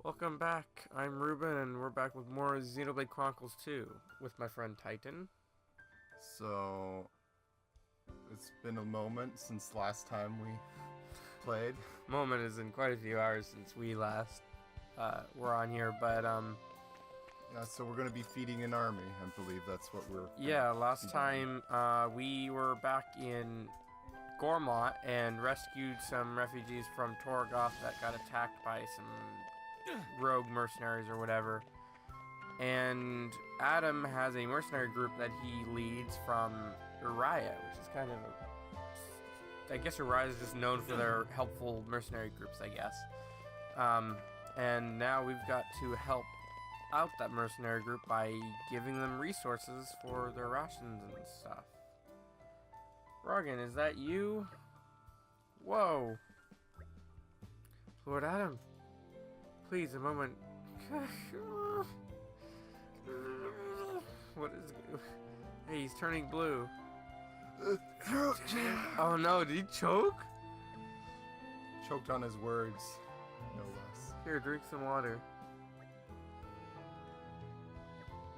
Welcome back. I'm Ruben, and we're back with more Xenoblade Chronicles 2 with my friend Titan. So, it's been a moment since last time we played. Moment is in quite a few hours since we last were on here, but Yeah, so we're gonna be feeding an army. I believe that's what we're. yeah, last time we were back in Gormott and rescued some refugees from Torgoth that got attacked by some rogue mercenaries or whatever. And Adam has a mercenary group that he leads from Uriah, which is kind of I guess Uriah is just known for their helpful mercenary groups, I guess. And now we've got to help out that mercenary group by giving them resources for their rations and stuff. Rogan, is that you? Whoa. Lord Adam, please, a moment. What is... Hey, he's turning blue. Throat jam. Oh no, did he choke? Choked on his words, no less. Here, drink some water.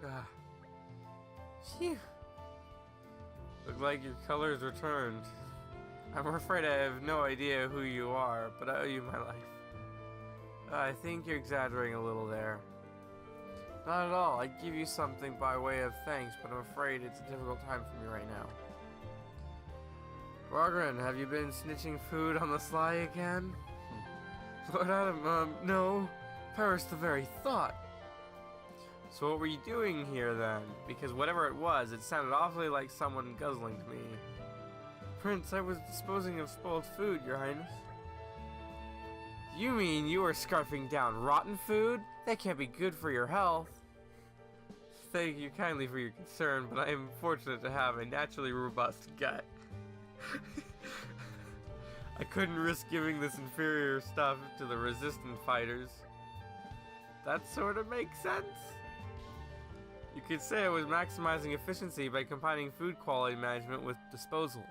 Ah. Phew. Look like your color's returned. I'm afraid I have no idea who you are, but I owe you my life. I think you're exaggerating a little there. Not at all. I'd give you something by way of thanks, but I'm afraid it's a difficult time for me right now. Margaret, have you been snitching food on the sly again? Lord Adam, no. Perish the very thought. So what were you doing here then? Because whatever it was, it sounded awfully like someone guzzling to me. Prince, I was disposing of spoiled food, Your Highness. You mean you were scarfing down rotten food? That can't be good for your health. Thank you kindly for your concern, but I am fortunate to have a naturally robust gut. I couldn't risk giving this inferior stuff to the resistant fighters. That sort of makes sense. You could say I was maximizing efficiency by combining food quality management with disposal.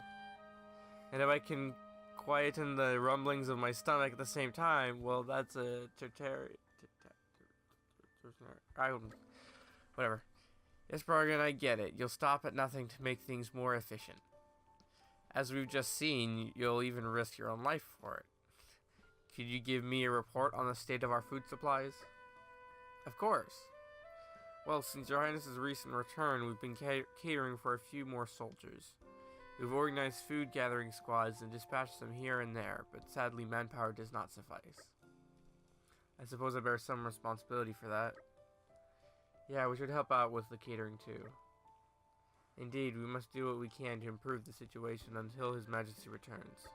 And if I can quieten the rumblings of my stomach at the same time, well, that's a whatever. Yes, Bargain, I get it. You'll stop at nothing to make things more efficient. As we've just seen, you'll even risk your own life for it. Could you give me a report on the state of our food supplies? Of course. Well, since Your Highness's recent return, we've been catering for a few more soldiers. We've organized food gathering squads and dispatched them here and there, but sadly manpower does not suffice. I suppose I bear some responsibility for that. Yeah, we should help out with the catering too. Indeed, we must do what we can to improve the situation until His Majesty returns.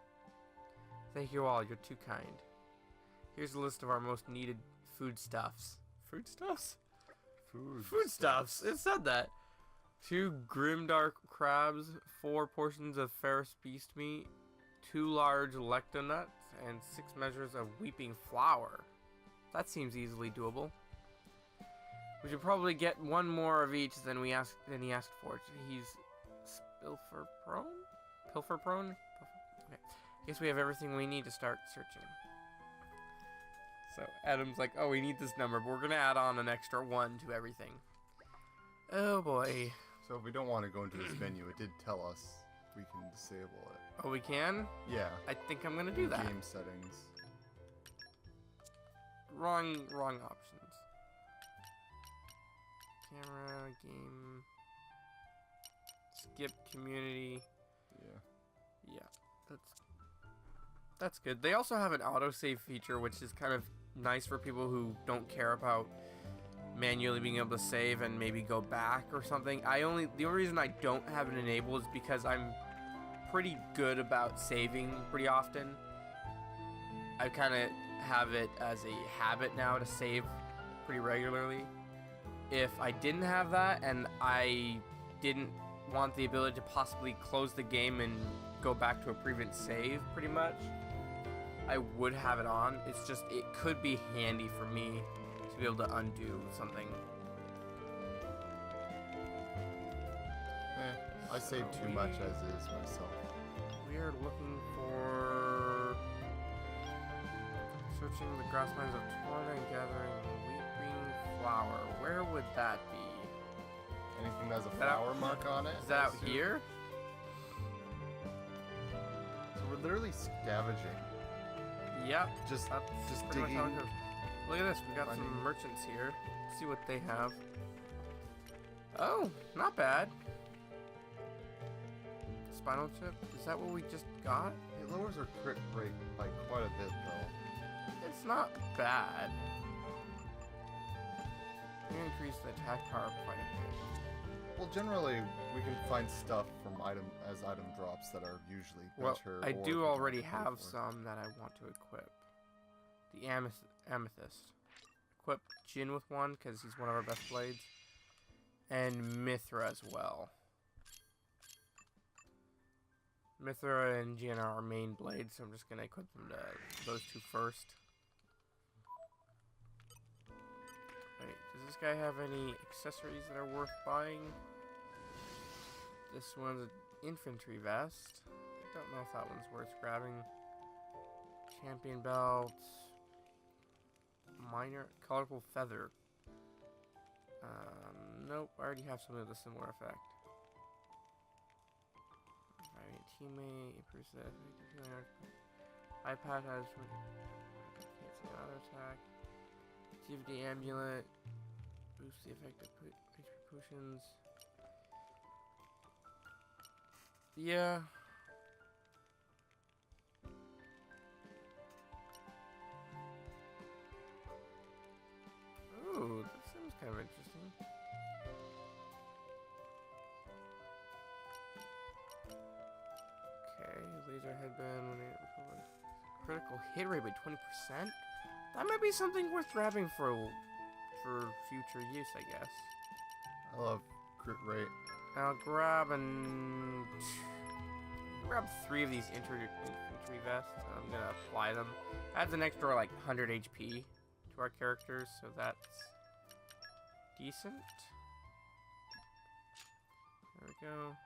Thank you all, you're too kind. Here's a list of our most needed foodstuffs. Foodstuffs? Foodstuffs! It said that! 2 grimdark crabs, 4 portions of ferrous beast meat, 2 large lectonuts, and 6 measures of weeping flour. That seems easily doable. We should probably get 1 more of each than he asked for. He's pilfer prone? Okay. Guess we have everything we need to start searching. So Adam's like, oh, we need this number, but we're gonna add on an extra 1 to everything. Oh boy. So if we don't want to go into this menu, it did tell us we can disable it. Oh, we can? Yeah. I think I'm gonna do that. Game settings. Wrong options. Camera, game, skip community. Yeah, that's good. They also have an autosave feature, which is kind of nice for people who don't care about manually being able to save and maybe go back or something. The only reason I don't have it enabled is because I'm pretty good about saving pretty often. I kind of have it as a habit now to save pretty regularly. If I didn't have that and I didn't want the ability to possibly close the game and go back to a previous save pretty much, I would have it on. It's just, it could be handy for me to be able to undo something. I save too much as is myself. We are looking for searching the grasslands of Torna and gathering wheat green flour. Where would that be? Anything that has a Is that out- flower mark on it? Is that I out assume? here? So we're literally scavenging. Yep. Just That's pretty much digging. how it goes. Look at this. We got Finding- some merchants here. Let's see what they have. Oh, not bad. Spinal chip. Is that what we just got? It lowers our crit rate by quite a bit, though. It's not bad. We increase the attack power quite a bit. Well, generally, we can find stuff from item drops that are usually Well, better. I or do we already can pay have for. some that I want to equip. The amethyst. Equip Jin with one because he's one of our best blades, and Mithra as well. Mithra and Jin are our main blades, so I'm just gonna equip them to those two first. Wait, does this guy have any accessories that are worth buying? This one's an infantry vest. I don't know if that one's worth grabbing. Champion belt. Minor colorful feather. Nope, I already have something with a similar effect. Reviving teammate, improves the iPad has cancel auto attack. Activity amulet. Boosts the effect of potions. Yeah. Ooh, that seems kind of interesting. Okay, laser headband when it recovers. Critical hit rate by 20%? That might be something worth grabbing for future use, I guess. I love crit rate. I'll grab grab 3 of these infantry vests. And I'm gonna apply them. Adds an extra like 100 HP to our characters, so that's decent. There we go.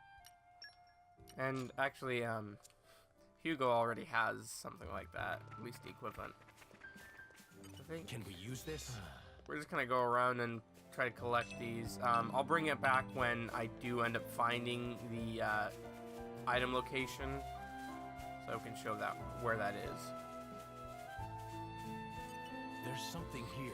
And actually, Hugo already has something like that, at least the equivalent. I think Can we use this? we're just gonna go around and try to collect these. I'll bring it back when I do end up finding the item location, so I can show that where that is. There's something here.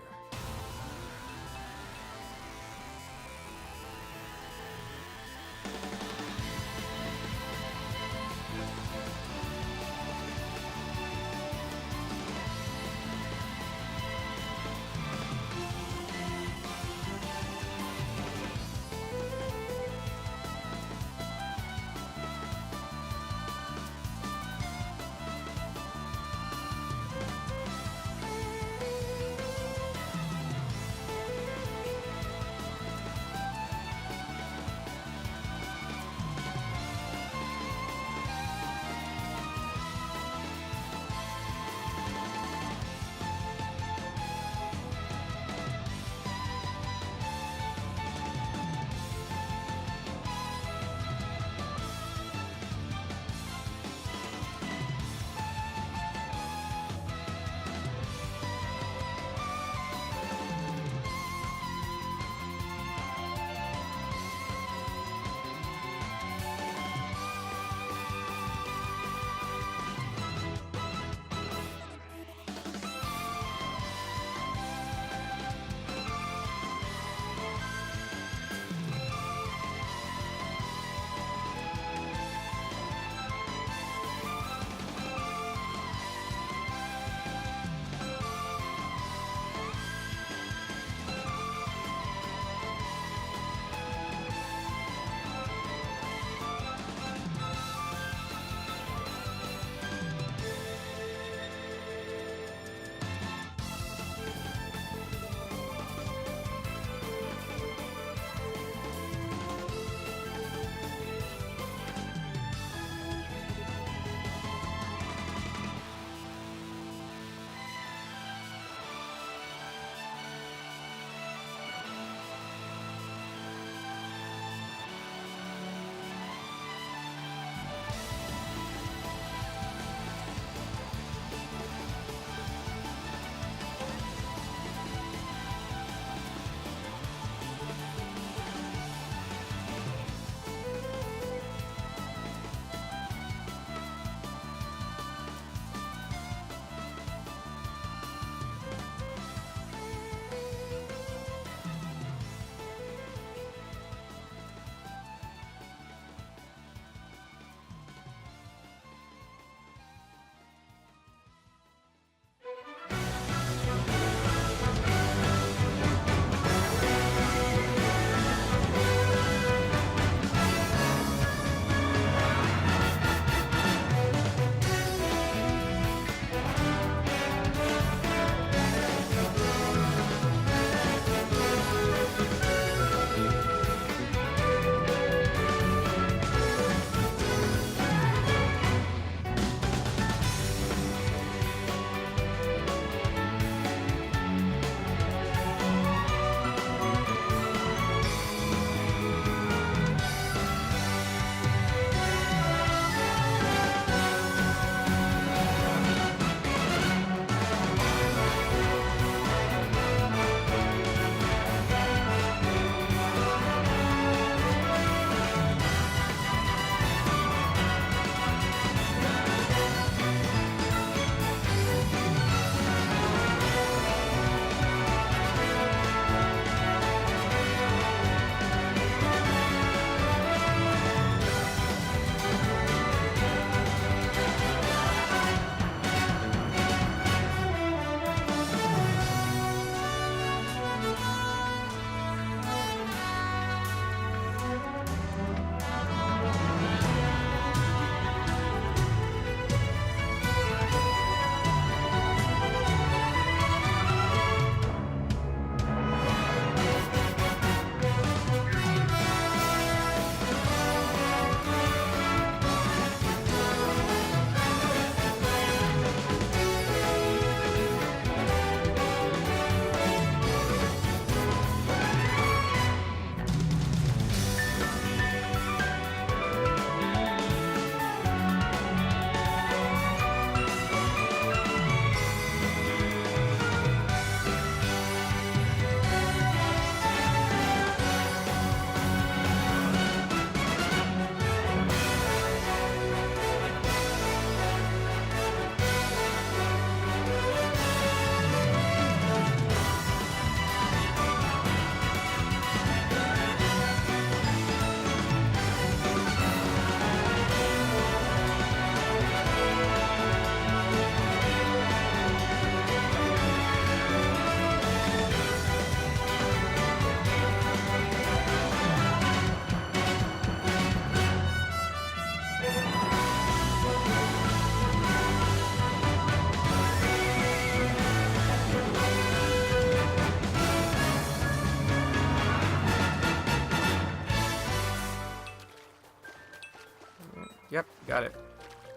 Yep, got it.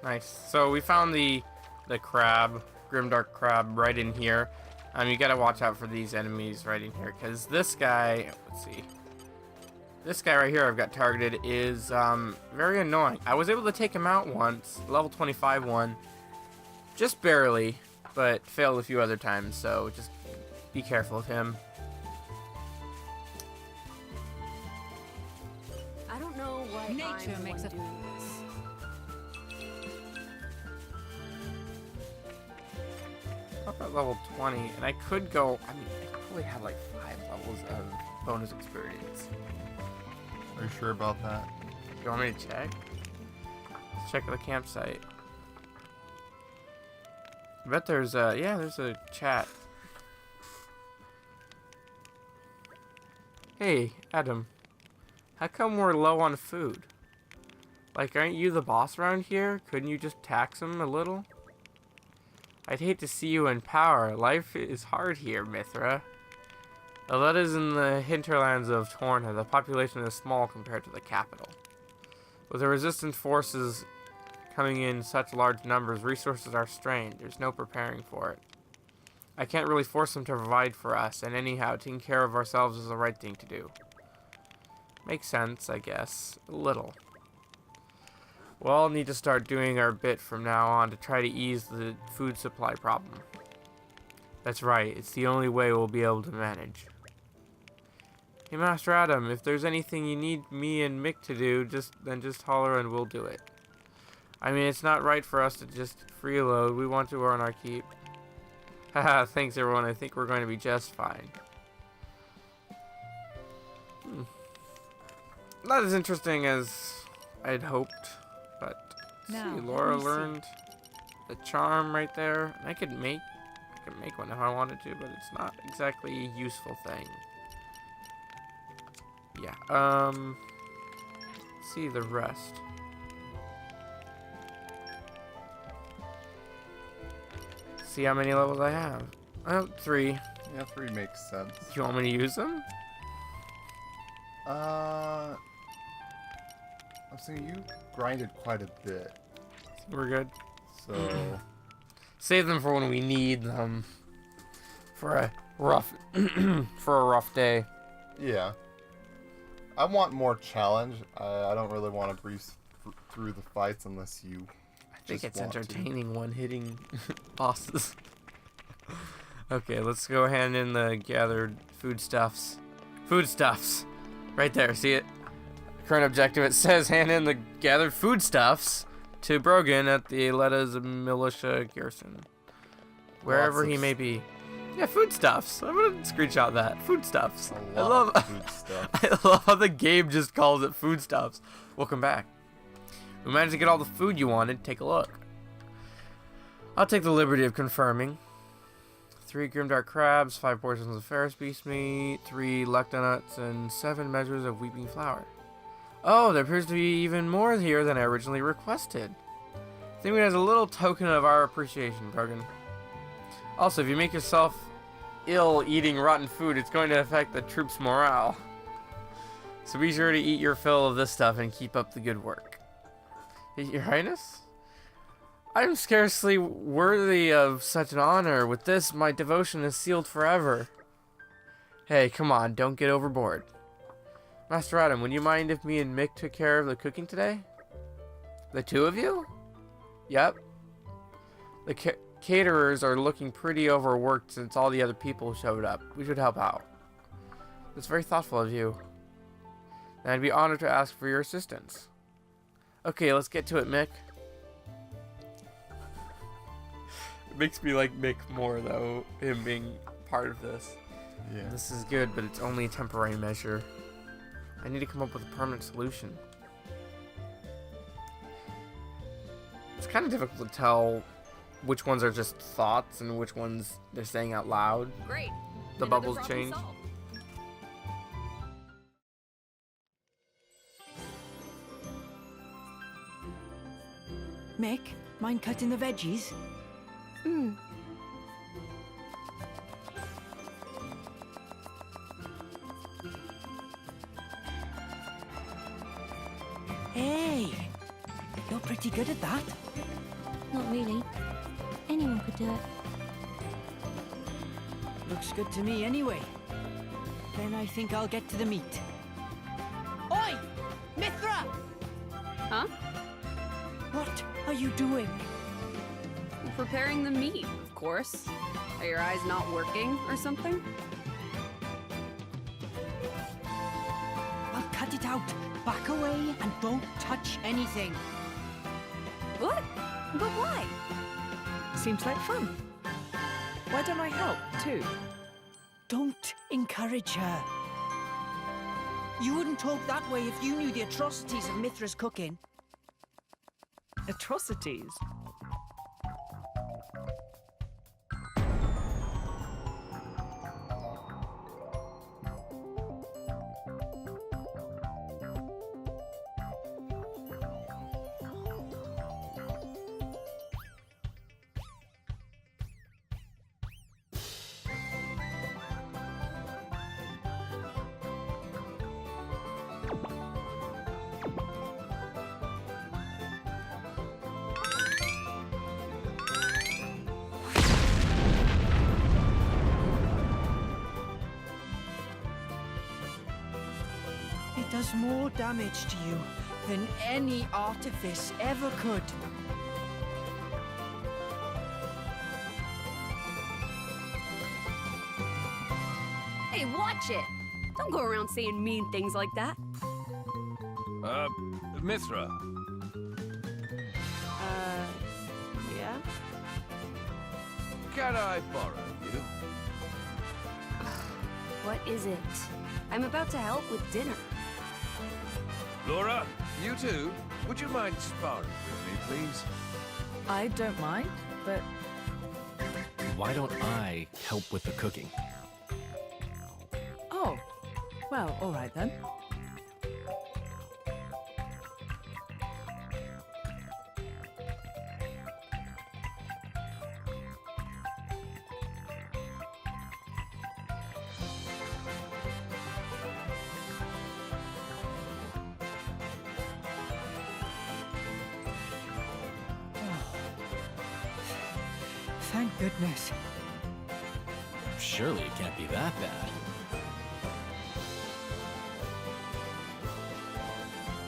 Nice. So we found the crab, grimdark crab, right in here. You gotta watch out for these enemies right in here, because this guy, let's see. This guy right here I've got targeted is very annoying. I was able to take him out once, level 25 one, just barely, but failed a few other times, so just be careful of him. I don't know why Nature I'm the makes one a- doing this. Up at level 20, and I could go, I mean, I probably have like 5 levels of bonus experience. Are you sure about that? You want me to check? Let's check the campsite. I bet there's a, yeah, there's a chat. Hey, Adam. How come we're low on food? Like, aren't you the boss around here? Couldn't you just tax him a little? I'd hate to see you in power. Life is hard here, Mithra. Although that is in the hinterlands of Torna, the population is small compared to the capital. With the resistance forces coming in such large numbers, resources are strained. There's no preparing for it. I can't really force them to provide for us, and anyhow, taking care of ourselves is the right thing to do. Makes sense, I guess. A little. We'll all need to start doing our bit from now on to try to ease the food supply problem. That's right, it's the only way we'll be able to manage. Hey, Master Adam, if there's anything you need me and Mick to do, just holler and we'll do it. I mean, it's not right for us to just freeload. We want to earn our keep. Haha, thanks everyone. I think we're going to be just fine. Not as interesting as I'd hoped, but Now, see, let Laura me see. learned the charm right there. I could make one if I wanted to, but it's not exactly a useful thing. Yeah, let's see the rest. See how many levels I have. Oh, 3. Yeah, 3 makes sense. You want me to use them? I'm saying you grinded quite a bit, We're good. so Save them for when we need them. For a rough, for a rough day. yeah. I want more challenge. I don't really want to breeze through the fights unless you. I think just it's want to. entertaining one-hitting bosses. Okay, let's go hand in the gathered foodstuffs. Foodstuffs! Right there, see it? Current objective, it says hand in the gathered foodstuffs to Brogan at the Letta's militia garrison. Wherever Lots he of may be. Yeah, foodstuffs. I'm gonna screenshot that. Foodstuffs. A I lot love of food stuff. I love how the game just calls it foodstuffs. Welcome back. We managed to get all the food you wanted. Take a look. I'll take the liberty of confirming. 3 grimdark crabs, 5 portions of ferris beast meat, 3 lecta nuts, and 7 measures of weeping flour. Oh, there appears to be even more here than I originally requested. I think it as a little token of our appreciation, Brogan. Also, if you make yourself ill eating rotten food, it's going to affect the troops' morale. So be sure to eat your fill of this stuff and keep up the good work. Your Highness? I'm scarcely worthy of such an honor. With this, my devotion is sealed forever. Hey, come on, don't get overboard. Master Adam, would you mind if me and Mick took care of the cooking today? The 2 of you? Yep. The caterers are looking pretty overworked since all the other people showed up. We should help out. That's very thoughtful of you. And I'd be honored to ask for your assistance. Okay, let's get to it, Mick. It makes me like Mick more, though, him being part of this. Yeah. This is good, but it's only a temporary measure. I need to come up with a permanent solution. It's kind of difficult to tell which ones are just thoughts and which ones they're saying out loud. Great. The Another bubbles problem change. solved. Mick, mind cutting the veggies? Hey, you're pretty good at that. Not really. Anyone could do it. Looks good to me anyway. Then I think I'll get to the meat. Oi! Mithra! Huh? What are you doing? Preparing the meat, of course. Are your eyes not working or something? I'll cut it out. Back away and don't touch anything. What? But why? Seems like fun. Why don't I help, too? Don't encourage her. You wouldn't talk that way if you knew the atrocities of Mithra's cooking. Atrocities? It does more damage to you than any artifice ever could. Hey, watch it! Don't go around saying mean things like that. Mithra. Yeah? Can I borrow you? What is it? I'm about to help with dinner. Laura, you too? Would you mind sparring with me, please? I don't mind, but Why don't I help with the cooking? oh, well, all right then. Thank goodness. Surely it can't be that bad.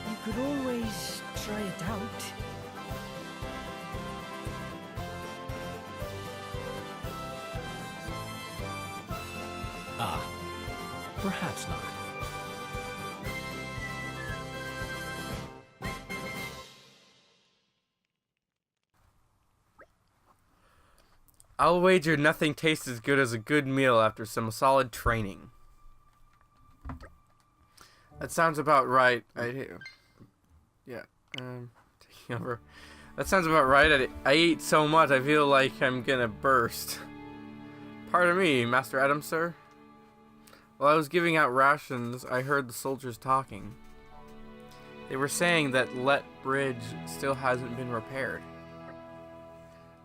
You could always try it out. Ah, perhaps not. I'll wager nothing tastes as good as a good meal after some solid training. That sounds about right. Yeah, taking over. That sounds about right. I ate so much I feel like I'm gonna burst. Pardon me, Master Adam, sir. While I was giving out rations, I heard the soldiers talking. They were saying that Let Bridge still hasn't been repaired.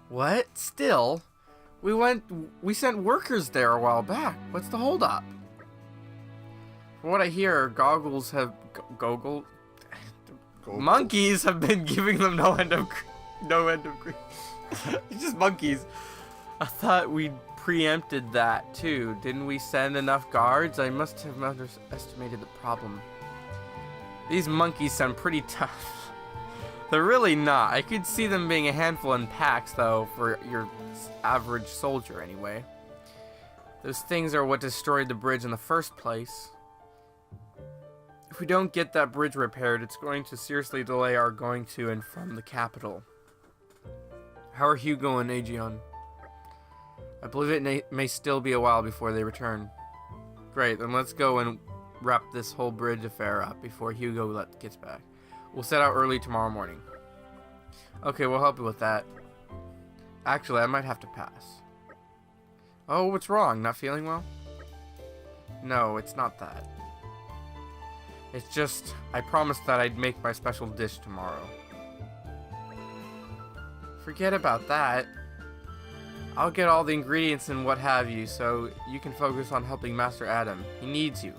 What? Still? We sent workers there a while back. What's the holdup? From what I hear, monkeys have been giving them no end of grief. It's just monkeys. I thought we'd preempted that too. Didn't we send enough guards? I must have underestimated the problem. These monkeys sound pretty tough. They're really not. I could see them being a handful in packs, though, for your average soldier anyway. Those things are what destroyed the bridge in the first place. If we don't get that bridge repaired, it's going to seriously delay our going to and from the capital. How are Hugo and Aegeon? I believe it may still be a while before they return. Great, then let's go and wrap this whole bridge affair up before Hugo gets back. We'll set out early tomorrow morning. Okay, we'll help you with that. Actually, I might have to pass. Oh, what's wrong? Not feeling well? No, it's not that. It's just, I promised that I'd make my special dish tomorrow. Forget about that. I'll get all the ingredients and what have you, so you can focus on helping Master Adam. He needs you.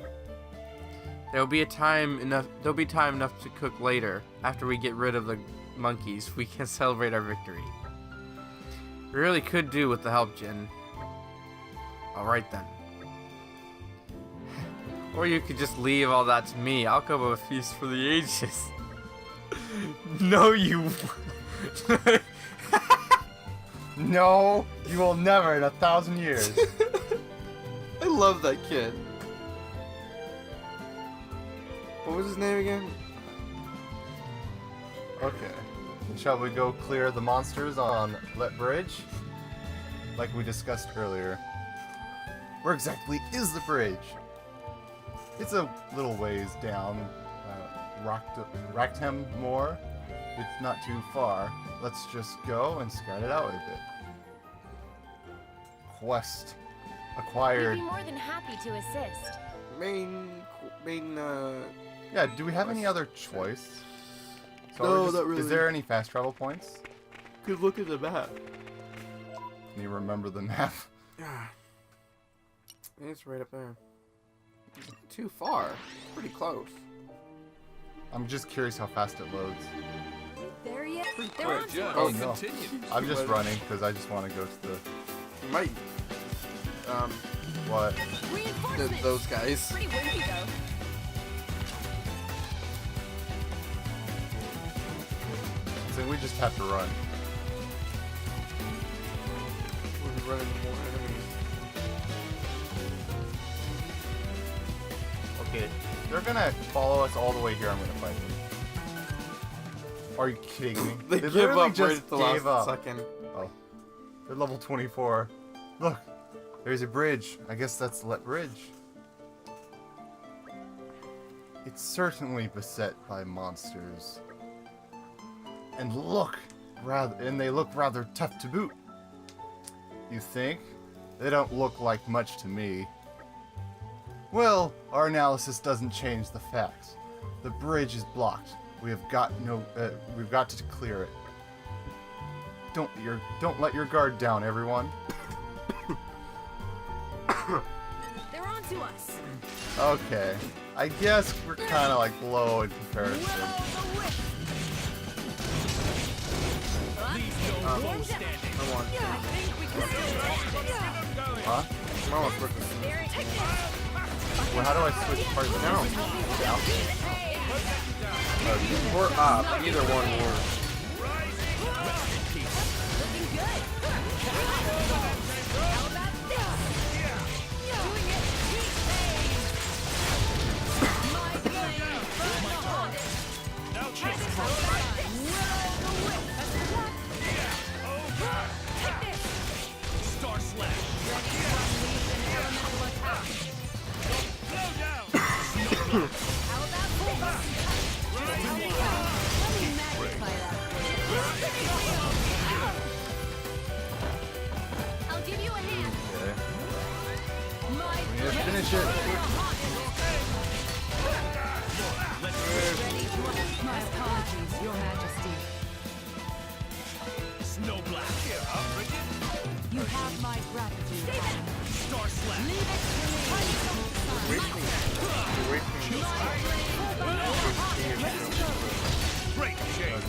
There'll be time enough to cook later, after we get rid of the monkeys, we can celebrate our victory. We really could do with the help, Jin. Alright then. Or you could just leave all that to me. I'll come up with a feast for the ages. No, you... No, you will never in 1,000 years. I love that kid. What was his name again? Okay. Shall we go clear the monsters on Let Bridge? Like we discussed earlier. Where exactly is the bridge? It's a little ways down Raktem Moor. It's not too far. Let's just go and scout it out a bit. Quest We'd acquired. be more than happy to assist. Yeah, do we have any other choice? So No, we're just- not really. Is there any fast travel points? Good look at the map. Can you remember the map? It's right up there. Too far. Pretty close. I'm just curious how fast it loads. There yet? Pretty They're quick. on to Yeah, us. Oh, no. continue. I'm just running because I just want to go to the Might. what? Reinforcements. Those guys. Pretty windy though. So we just have to run. We're running more enemies. Okay, they're gonna follow us all the way here. I'm gonna fight them. Are you kidding me? They give literally up right at the gave last up. second. Oh, they're level 24. Look, there's a bridge. I guess that's Let Bridge. It's certainly beset by monsters. And they look rather tough to boot. You think? They don't look like much to me. Well, our analysis doesn't change the facts. The bridge is blocked. We've got to clear it. Don't let your guard down, everyone. They're on to us. Okay. I guess we're kind of like low in comparison. Come on. Huh? I'm almost with this. Well, how do I switch parts now? Down? Or up. Either one works. I'll give you a hand. Okay. We need to finish it. My apologies, Your Majesty. Snowblast. Here, I'll bring it. You have my gratitude. Star Slash. Leave it to me. Great shake.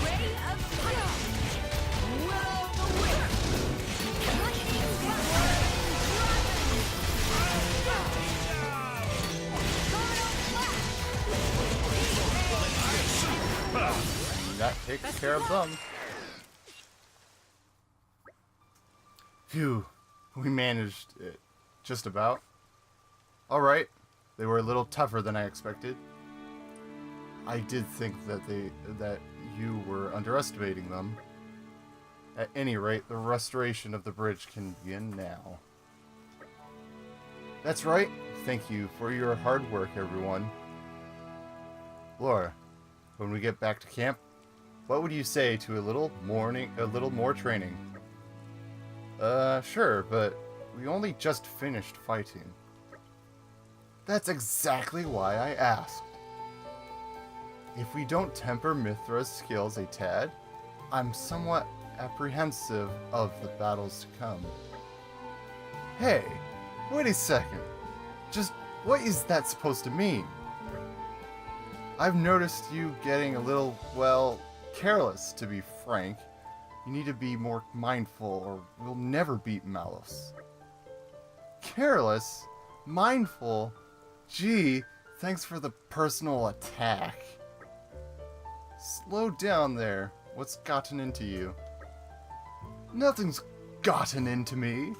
Ready of fire. Will o' the wisp. That takes care of them. Phew, we managed it. Just about. Alright, they were a little tougher than I expected. I did think that you were underestimating them. At any rate, the restoration of the bridge can begin now. That's right. Thank you for your hard work, everyone. Laura, when we get back to camp, what would you say to a little more training? Sure, but we only just finished fighting. That's exactly why I asked. If we don't temper Mithra's skills a tad, I'm somewhat apprehensive of the battles to come. Hey, wait a second. Just What is that supposed to mean? I've noticed you getting a little, well, careless, to be frank. You need to be more mindful, or we'll never beat Malus. Careless? Mindful? Gee, thanks for the personal attack. Slow down there. What's gotten into you? Nothing's gotten into me.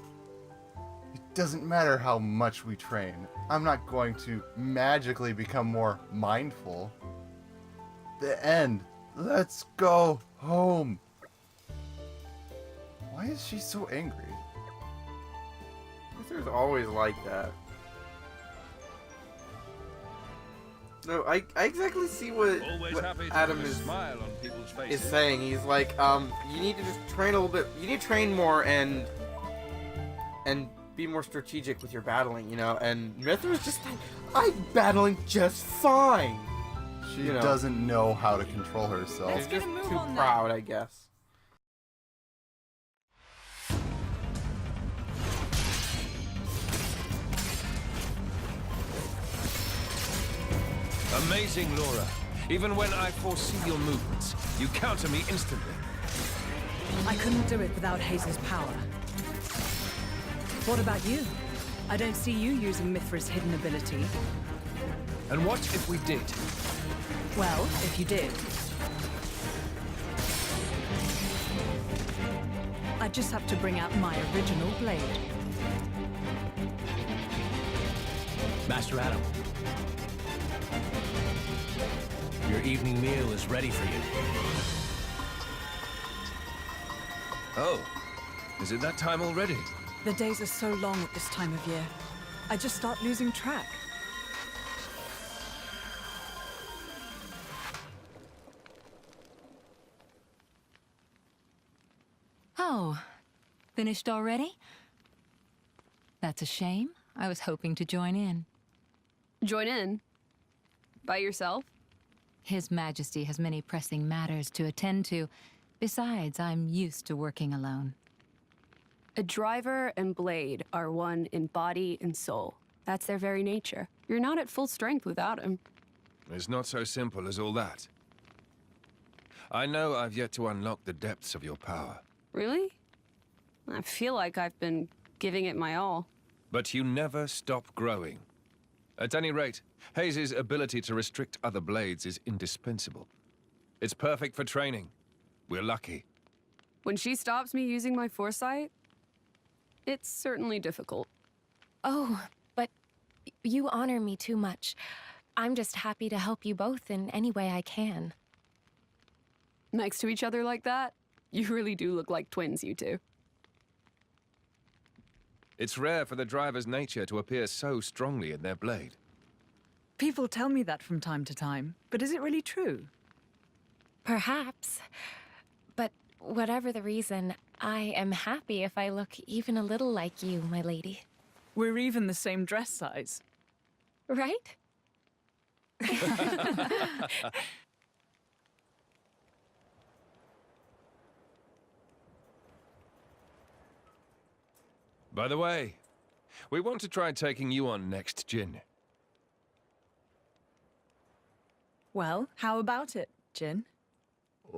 It doesn't matter how much we train. I'm not going to magically become more mindful. The end. Let's go home. Why is she so angry? There's always like that. No, I exactly see what Adam is saying. He's like, you need to just train a little bit. You need to train more and be more strategic with your battling, you know. And Mithra's just like, I'm battling just fine. She doesn't know how to control herself. She's just too proud, I guess. Amazing, Laura. Even when I foresee your movements, you counter me instantly. I couldn't do it without Haze's power. What about you? I don't see you using Mithra's hidden ability. And what if we did? Well, if you did, I'd just have to bring out my original blade. Master Adam, your evening meal is ready for you. Oh, is it that time already? The days are so long at this time of year. I just start losing track. Oh, finished already? That's a shame. I was hoping to join in. Join in? By yourself? His Majesty has many pressing matters to attend to. Besides, I'm used to working alone. A driver and blade are one in body and soul. That's their very nature. You're not at full strength without him. It's not so simple as all that. I know I've yet to unlock the depths of your power. Really? I feel like I've been giving it my all. But you never stop growing. At any rate, Haze's ability to restrict other blades is indispensable. It's perfect for training. We're lucky. When she stops me using my foresight, it's certainly difficult. Oh, but you honor me too much. I'm just happy to help you both in any way I can. Next to each other like that, you really do look like twins, you two. It's rare for the driver's nature to appear so strongly in their blade. People tell me that from time to time, but is it really true? Perhaps. But whatever the reason, I am happy if I look even a little like you, my lady. We're even the same dress size. Right? By the way, we want to try taking you on next, Jin. Well, how about it, Jin?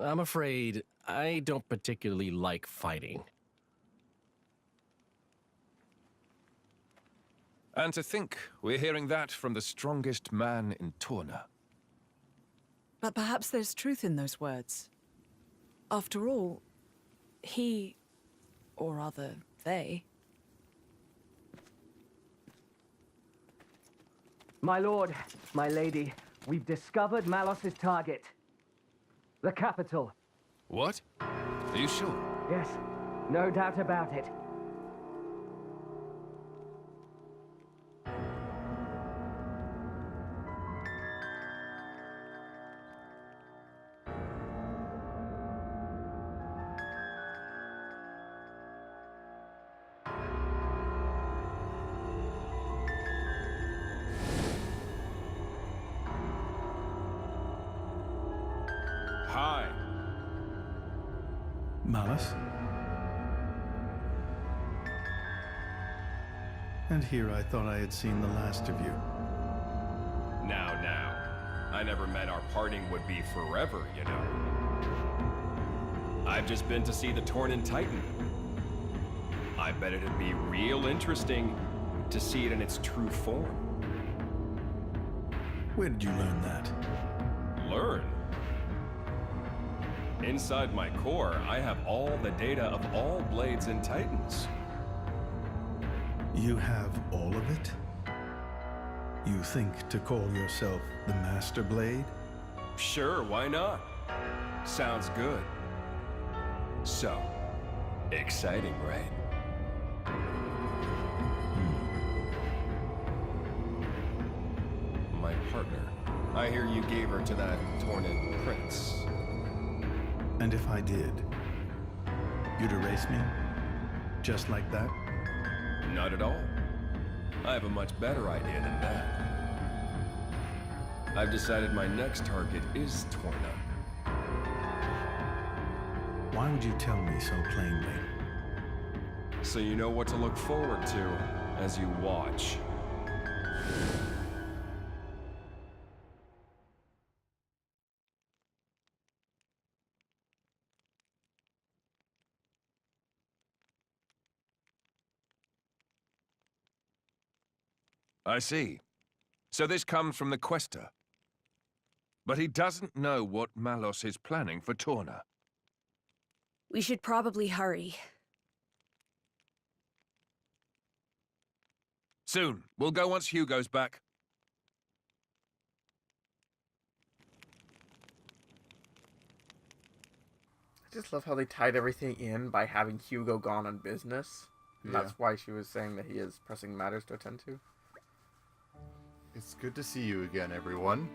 I'm afraid I don't particularly like fighting. And to think we're hearing that from the strongest man in Torna. But perhaps there's truth in those words. After all, he, or rather, they... My lord, my lady, we've discovered Malos's target. The capital. What? Are you sure? Yes, no doubt about it. Hi. Malus? And here I thought I had seen the last of you. Now. I never meant our parting would be forever, you know. I've just been to see the Tornan Titan. I bet it'd be real interesting to see it in its true form. Where did you learn that? Learn? Inside my core, I have all the data of all blades and titans. You have all of it? You think to call yourself the Master Blade? Sure, why not? Sounds good. So, exciting, right? My partner. I hear you gave her to that Tornan prince. And if I did, you'd erase me? Just like that? Not at all. I have a much better idea than that. I've decided my next target is Torna. Why would you tell me so plainly? So you know what to look forward to as you watch. I see. So this comes from the Quester. But he doesn't know what Malos is planning for Torna. We should probably hurry. Soon. We'll go once Hugo's back. I just love how they tied everything in by having Hugo gone on business. And Yeah. that's why she was saying that he has pressing matters to attend to. It's good to see you again, everyone.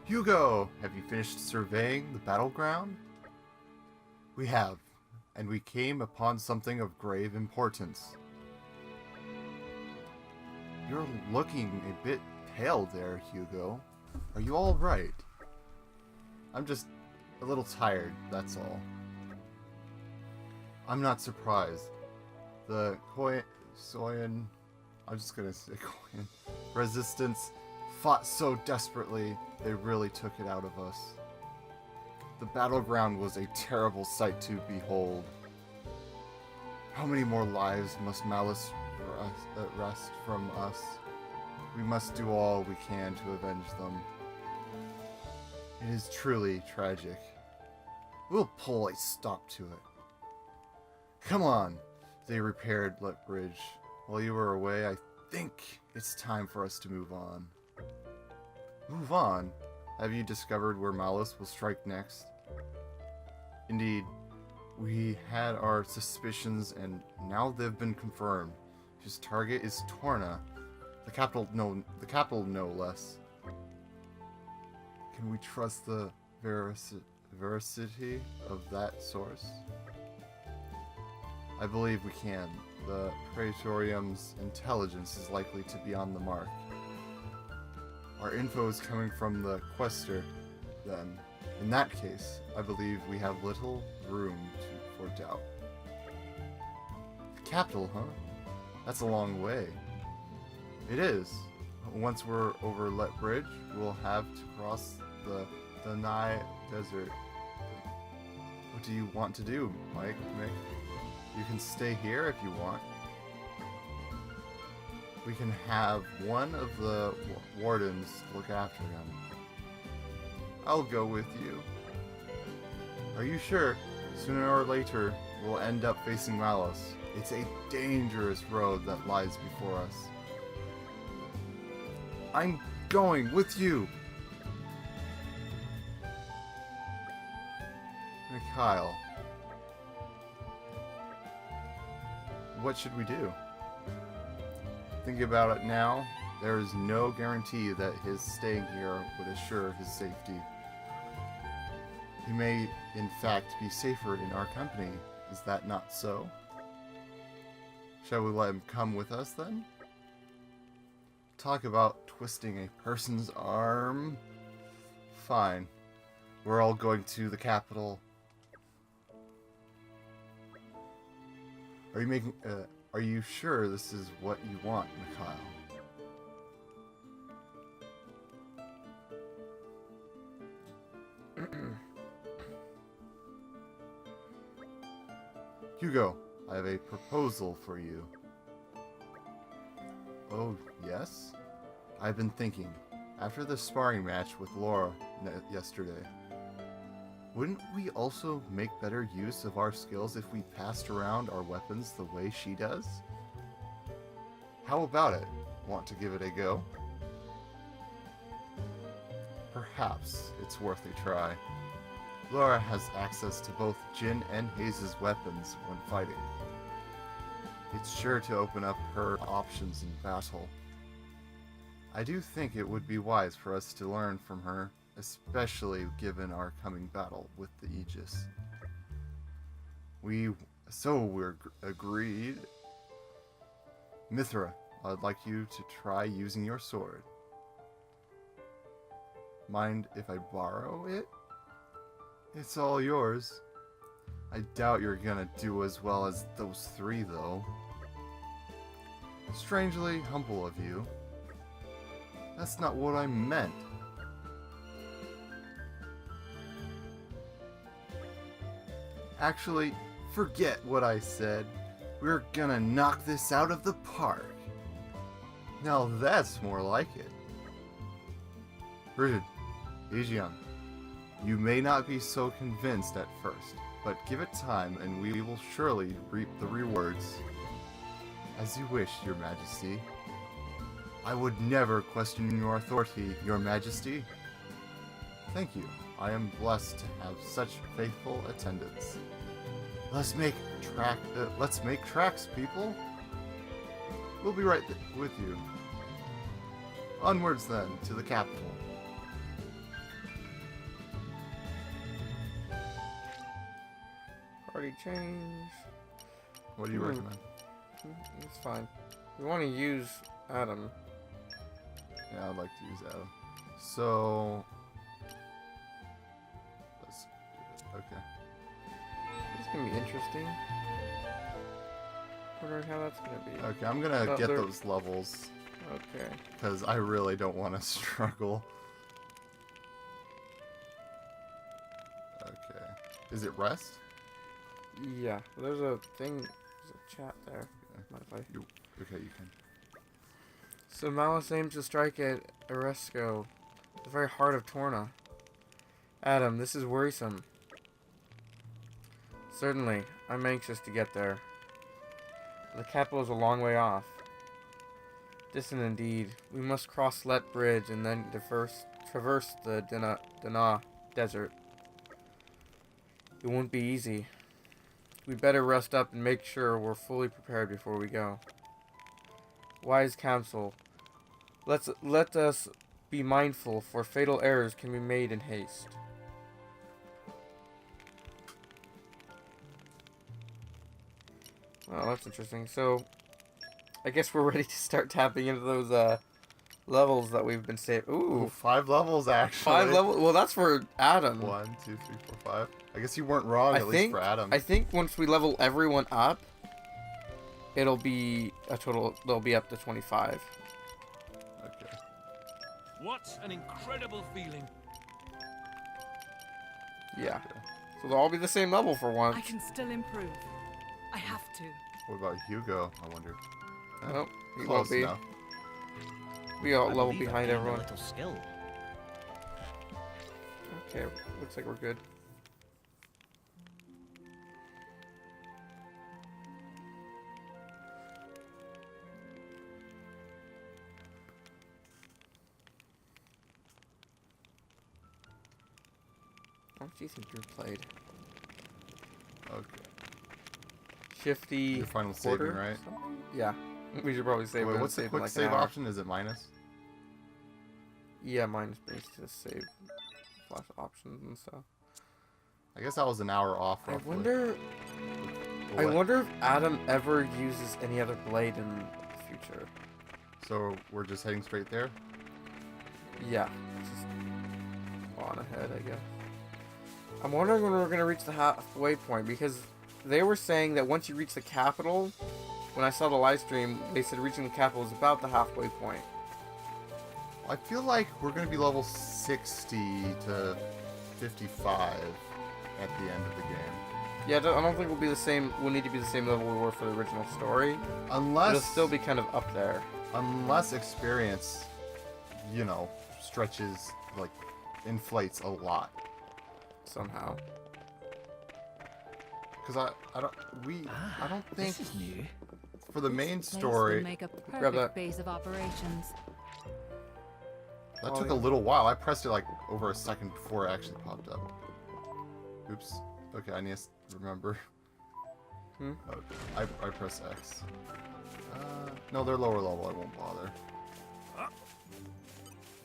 Hugo, have you finished surveying the battleground? We have, and we came upon something of grave importance. You're looking a bit pale there, Hugo. Are you all right? I'm just a little tired, that's all. I'm not surprised. The Soyan... I'm just gonna say Koyan. Resistance fought so desperately, they really took it out of us. The battleground was a terrible sight to behold. How many more lives must Malice wrest from us? We must do all we can to avenge them. It is truly tragic. We'll pull a stop to it. Come on, they repaired Lethbridge. While you were away, I think it's time for us to move on. Move on? Have you discovered where Malice will strike next? Indeed, we had our suspicions and now they've been confirmed. His target is Torna, the capital no less. Can we trust the veracity of that source? I believe we can. The Praetorium's intelligence is likely to be on the mark. Our info is coming from the Quester, then. In that case, I believe we have little room for doubt. The capital, huh? That's a long way. It is. Once we're over Lethbridge, we'll have to cross the Danai Desert. What do you want to do, Mick? You can stay here if you want. We can have one of the wardens look after him. I'll go with you. Are you sure? Sooner or later, we'll end up facing Malice. It's a dangerous road that lies before us. I'm going with you! Mikhail. What should we do? Think about it now. There is no guarantee that his staying here would assure his safety. He may, in fact, be safer in our company. Is that not so? Shall we let him come with us, then? Talk about twisting a person's arm. Fine. We're all going to the capital. Are you making... Are you sure this is what you want, Mikhail? Hugo, I have a proposal for you. Oh, yes? I've been thinking, after the sparring match with Laura yesterday, wouldn't we also make better use of our skills if we passed around our weapons the way she does? How about it? Want to give it a go? Perhaps it's worth a try. Laura has access to both Jin and Hayes' weapons when fighting. It's sure to open up her options in battle. I do think it would be wise for us to learn from her, especially given our coming battle with the Aegis. We're agreed. Mithra, I'd like you to try using your sword. Mind if I borrow it? It's all yours. I doubt you're gonna do as well as those three, though. Strangely humble of you. That's not what I meant. Actually, forget what I said. We're gonna knock this out of the park. Now that's more like it. Brigid, Ejian, you may not be so convinced at first, but give it time and we will surely reap the rewards. As you wish, Your Majesty. I would never question your authority, Your Majesty. Thank you. I am blessed to have such faithful attendants. Let's make tracks, people. We'll be right with you. Onwards then, to the capital. Party change. What do you recommend? It's fine. We want to use Adam. Yeah, I'd like to use Adam. So... Okay. It's gonna be interesting. Wondering how that's gonna be. Okay, I'm gonna get those levels. Okay. Because I really don't want to struggle. Okay. Is it rest? Yeah. There's a thing. There's a chat there. Mind if I... Okay, you can. So Malice aims to strike at Eresco, the very heart of Torna. Adam, this is worrisome. Certainly, I'm anxious to get there. The capital is a long way off. Distant indeed. We must cross Let Bridge and then traverse the Dana Desert. It won't be easy. We better rest up and make sure we're fully prepared before we go. Wise counsel. Let us be mindful, for fatal errors can be made in haste. Oh, that's interesting. So, I guess we're ready to start tapping into those levels that we've been saving. Ooh, 5 levels actually. 5 levels. Well, that's for Adam. 1, 2, 3, 4, 5. I guess you weren't wrong. At least for Adam. I think once we level everyone up, it'll be a total. They'll be up to 25. Okay. What an incredible feeling. Yeah. So they'll all be the same level for once. I can still improve. I have to. What about Hugo? I wonder. Nope, he Close won't be. enough. We all level behind everyone. Little skill. Okay, looks like we're good. How much do you think you played? Okay. Shifty. Your final saving, quarter right? Something? Yeah. We should probably save. Wait, it what's the save in quick like an save hour. option? Is it minus? Yeah, mine's based to save flash options and stuff. I guess I was an hour off. I Roughly. wonder. I wonder if Adam ever uses any other blade in the future. So we're just heading straight there? Yeah. Just on ahead, I guess. I'm wondering when we're gonna reach the halfway point, because they were saying that once you reach the capital, when I saw the live stream, they said reaching the capital was about the halfway point. I feel like we're going to be level 60 to 55 at the end of the game. Yeah, I don't think we'll be the same. We'll need to be the same level we were for the original story. Unless it'll still be kind of up there. Unless experience, you know, stretches, like, inflates a lot. Somehow. Because I don't think This is new. for the main Place would story. make a Grab that. perfect base of operations. That took a little while. I pressed it like over a second before it actually popped up. Oops. Okay, I need to remember. Oh, I press X. No, they're lower level. I won't bother.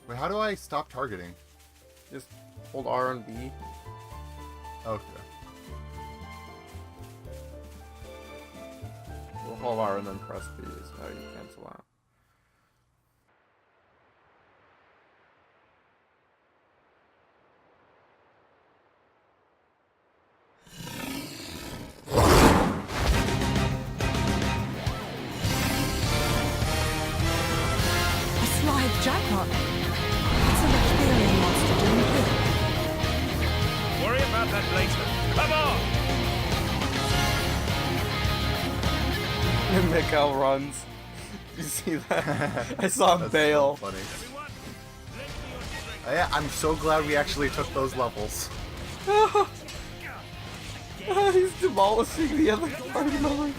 Wait, how do I stop targeting? Just hold R and B. Okay. We'll hold R and then press B is how you cancel out. Jackpot. What's an Ethereum monster doing here? Worry about that later. Come on! Mikhail runs. You see that? I saw him bail. So funny. Yeah, I'm so glad we actually took those levels. He's demolishing the other party members.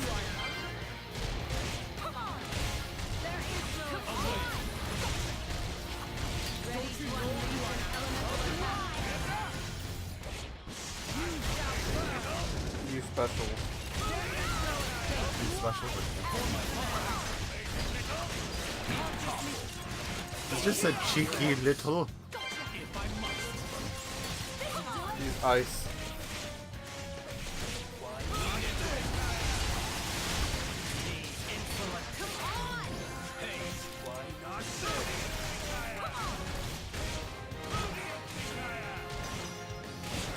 Use special. Use special. It's just a cheeky little. Use ice.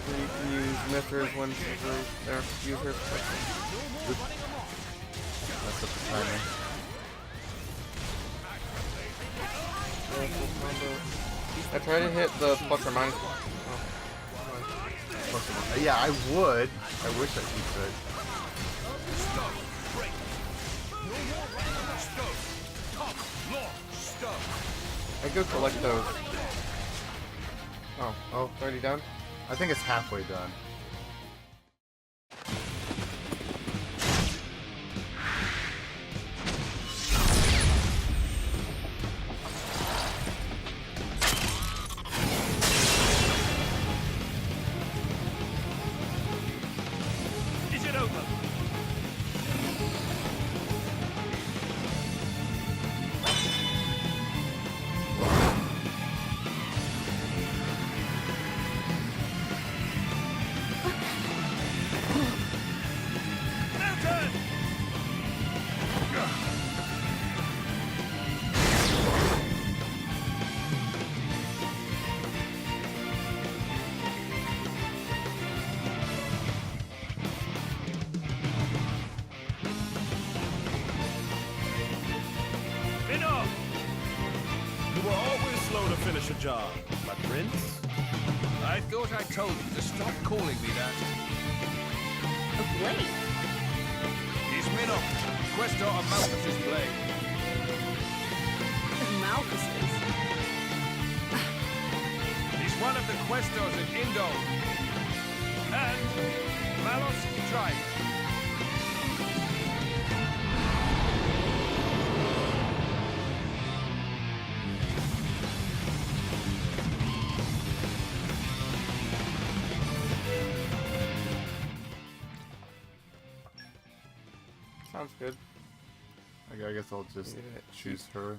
You can use Mithras when she's there. Use her special. Mess up the timing. I try to hit the plus or minus. Yeah, I would. I wish I could. I go collect those. Oh, it's already done? I think it's halfway done. Is it over? Finish a job, my prince. I thought I told you to stop calling me that. A blade? He's Minnow, Questor of Malthus's blade. Malthus's? He's one of the Questors in Indo. And Malos tried. Sounds good. Okay, I guess I'll just choose her.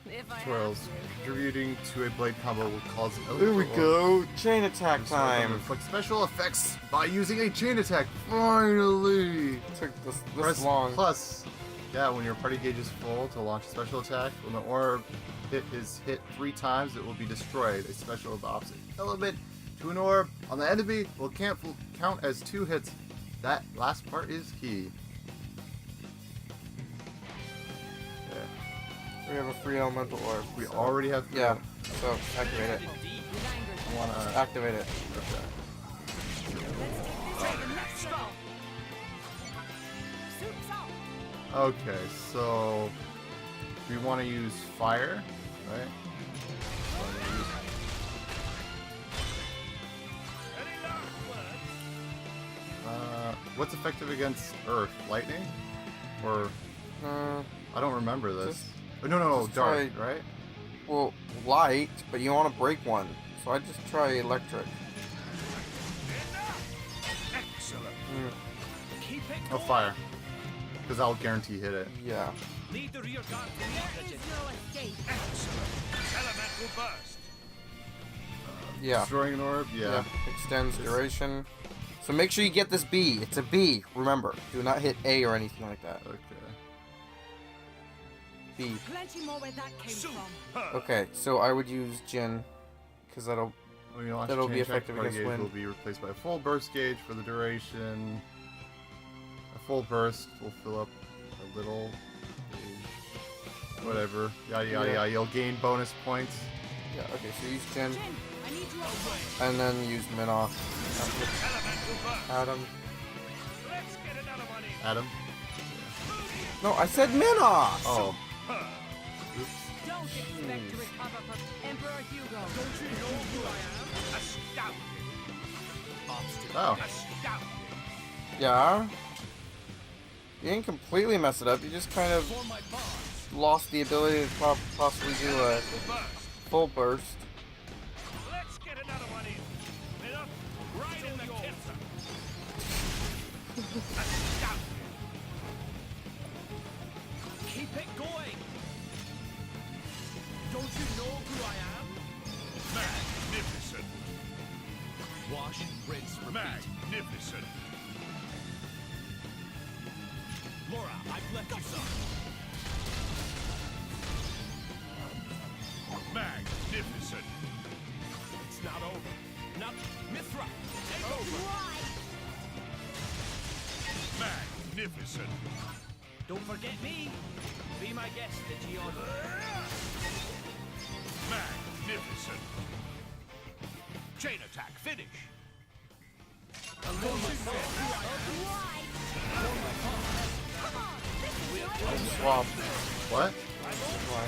Tutorials. Contributing to a blade combo will cause. There we go. Chain attack time. Inflict special effects by using a chain attack. Finally. Took this Press long. Plus. Yeah, when your party gauge is full to launch a special attack, when the orb is hit 3 times, it will be destroyed. A special of the opposite element to an orb on the enemy will count as 2 hits. That last part is key. Yeah. We have a free elemental orb. We already have. Yeah. So activate it. I wanna Activate it. Okay, so we want to use fire, right? What's effective against Earth? Lightning? Or I don't remember this. Oh, no, dark, right? Well, light, but you want to break one, so I just try electric. Excellent. Oh, fire. Because I'll guarantee hit it. Yeah. Lead the rear guard to the Excellent. Elemental burst. Yeah. Destroying an orb? Yeah. Extends duration. So make sure you get this B. It's a B. Remember, do not hit A or anything like that. Okay. B. Plenty more where that came from. Okay, so I would use Jin, because that'll be effective against wind. Will be replaced by a full burst gauge for the duration. A full burst will fill up a little gauge. Whatever. Yada yada yada. You'll gain bonus points. Yeah. Okay. So use Jin, and then use Minoff. Adam. Adam. No, I said Minoff. Oh. Don't expect to recover from Emperor Hugo. Don't you know who I am? Astounding. Oh. Astounding. Yeah. You didn't completely mess it up. You just kind of lost the ability to possibly do a full burst. Let's get another one in. Enough. Right in the kisser. Astounding. Keep it going. Don't you know who I am? Magnificent. Wash, rinse, repeat. Magnificent. Laura, I've left you some. Magnificent. It's not over. Not Mithra. Take over. Magnificent. Don't forget me. Be my guest at Giorgio. Magnificent. Chain attack, finish. Swap. What? Why?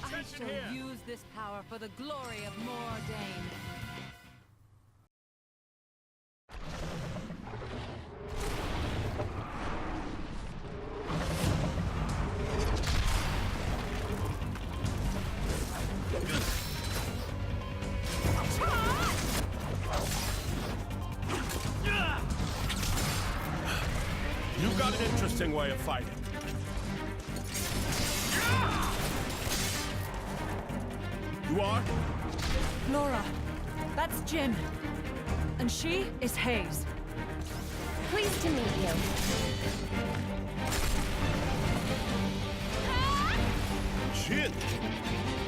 I shall use this power for the glory of Mordain. You've got an interesting way of fighting. You are? Laura, that's Jin. And she is Hayes. Pleased to meet you. Jin?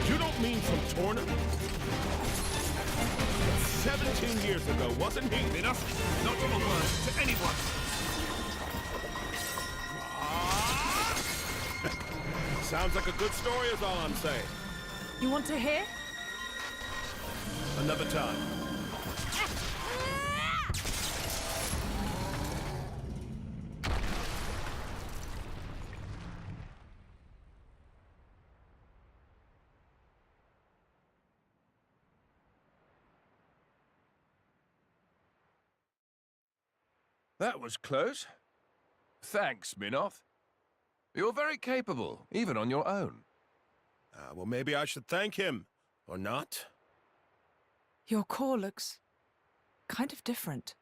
You don't mean from Torna? 17 years ago, wasn't he? Enough? Not a word to anyone. Sounds like a good story is all I'm saying. You want to hear? Another time. That was close. Thanks, Minoff. You're very capable, even on your own. Well, maybe I should thank him. Or not. Your core looks kind of different.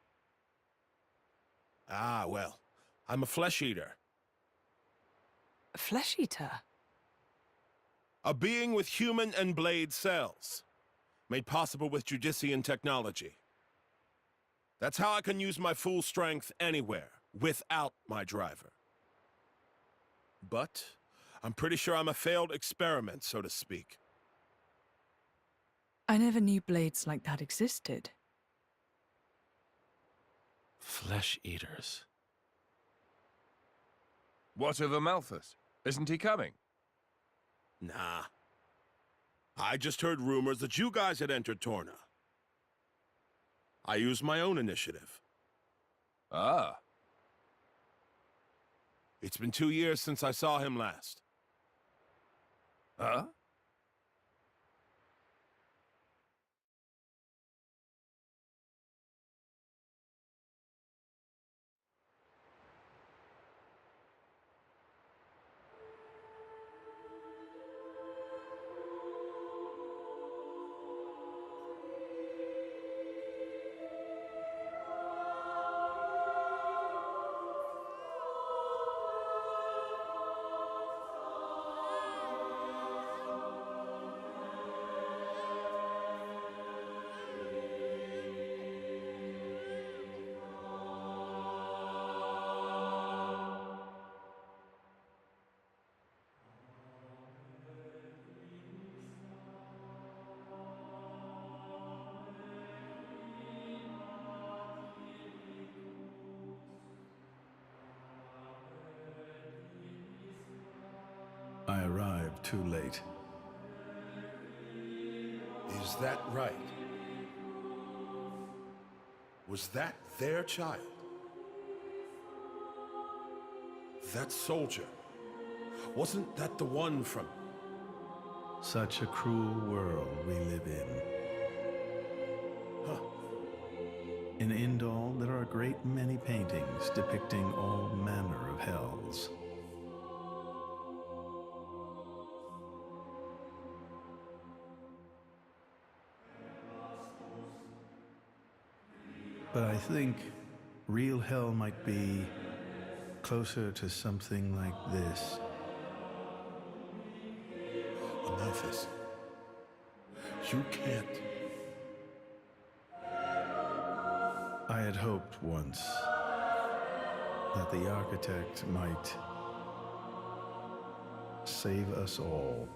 Ah, well, I'm a flesh eater. A flesh eater? A being with human and blade cells, made possible with Judician technology. That's how I can use my full strength anywhere, without my driver. But I'm pretty sure I'm a failed experiment, so to speak. I never knew blades like that existed. Flesh eaters. What of Amalthus? Isn't he coming? Nah. I just heard rumors that you guys had entered Torna. I used my own initiative. Ah. It's been 2 years since I saw him last. Huh? I arrived too late. Is that right? Was that their child? That soldier? Wasn't that the one from... Such a cruel world we live in. Huh. In Indal, there are a great many paintings depicting all manner of hells. But I think real hell might be closer to something like this. Amalthus, you can't... I had hoped once that the architect might save us all.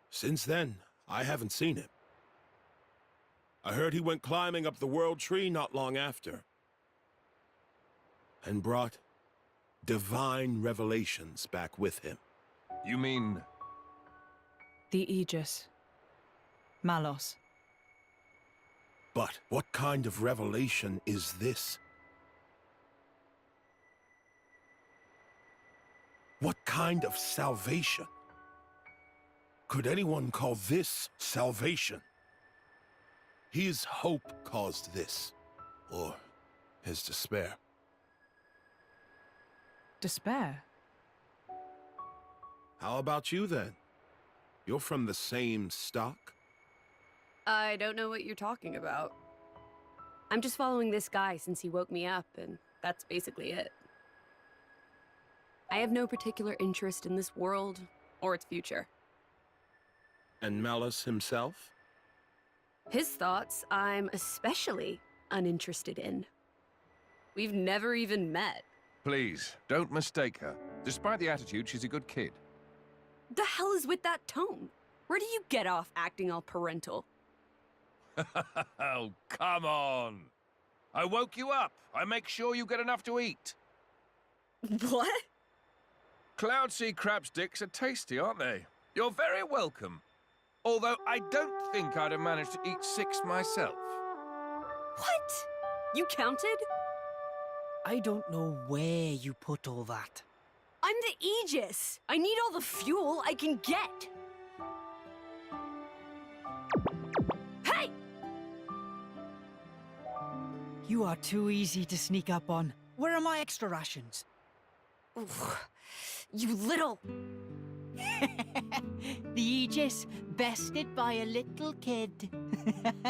Since then, I haven't seen him. I heard he went climbing up the World Tree not long after. And brought divine revelations back with him. You mean... The Aegis. Malos. But what kind of revelation is this? What kind of salvation? Could anyone call this salvation? His hope caused this, or his despair. Despair? How about you then? You're from the same stock? I don't know what you're talking about. I'm just following this guy since he woke me up, and that's basically it. I have no particular interest in this world or its future. And Malus himself? His thoughts, I'm especially uninterested in. We've never even met. Please, don't mistake her. Despite the attitude, she's a good kid. The hell is with that tone? Where do you get off acting all parental? Oh, come on. I woke you up. I make sure you get enough to eat. What? Cloudsea crab sticks are tasty, aren't they? You're very welcome. Although I don't think I'd have managed to eat 6 myself. What? You counted? I don't know where you put all that. I'm the Aegis. I need all the fuel I can get. Hey! You are too easy to sneak up on. Where are my extra rations? Oof. You little... The Aegis, bested by a little kid.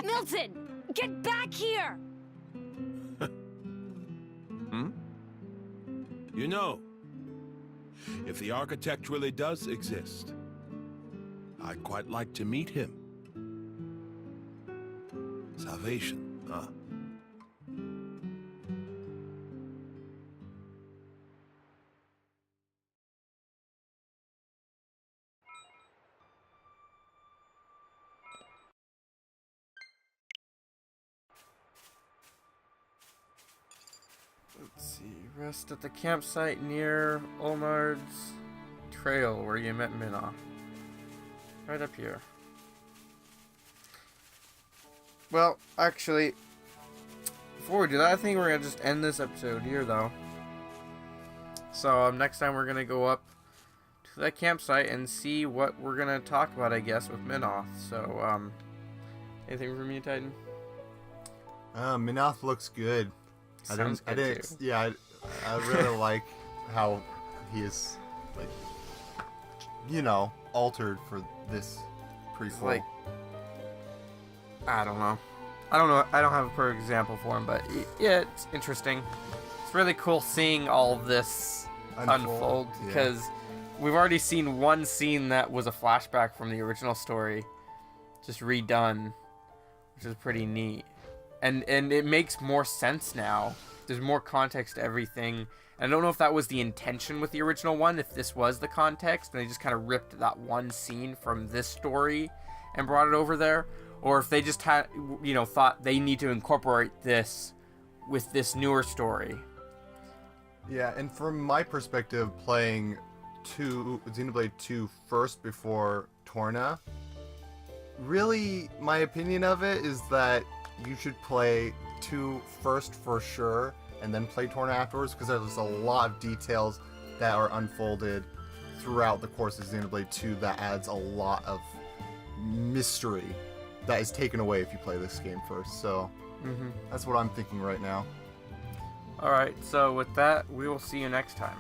Milton, get back here! You know, if the architect really does exist, I'd quite like to meet him. Salvation, huh? Let's see. Rest at the campsite near Olmard's trail where you met Minna. Right up here. Well, actually, before we do that, I think we're gonna just end this episode here, though. So next time we're gonna go up to that campsite and see what we're gonna talk about, I guess, with Minoth. So, anything from you, Titan? Minoth looks good. Sounds good too. Yeah, I really like how he is, like, you know, altered for this prequel. Like, I don't know. I don't have a perfect example for him, but yeah, it's interesting. It's really cool seeing all this unfold because we've already seen one scene that was a flashback from the original story, just redone, which is pretty neat. And it makes more sense now. There's more context to everything. And I don't know if that was the intention with the original one, if this was the context, and they just kind of ripped that one scene from this story and brought it over there, or if they just had, you know, thought they need to incorporate this with this newer story. Yeah, and from my perspective, playing Xenoblade 2 first before Torna, really, my opinion of it is that you should play 2 first for sure, and then play Torna afterwards, because there's a lot of details that are unfolded throughout the course of Xenoblade 2 that adds a lot of mystery that is taken away if you play this game first. So that's what I'm thinking right now. Alright, so with that, we will see you next time.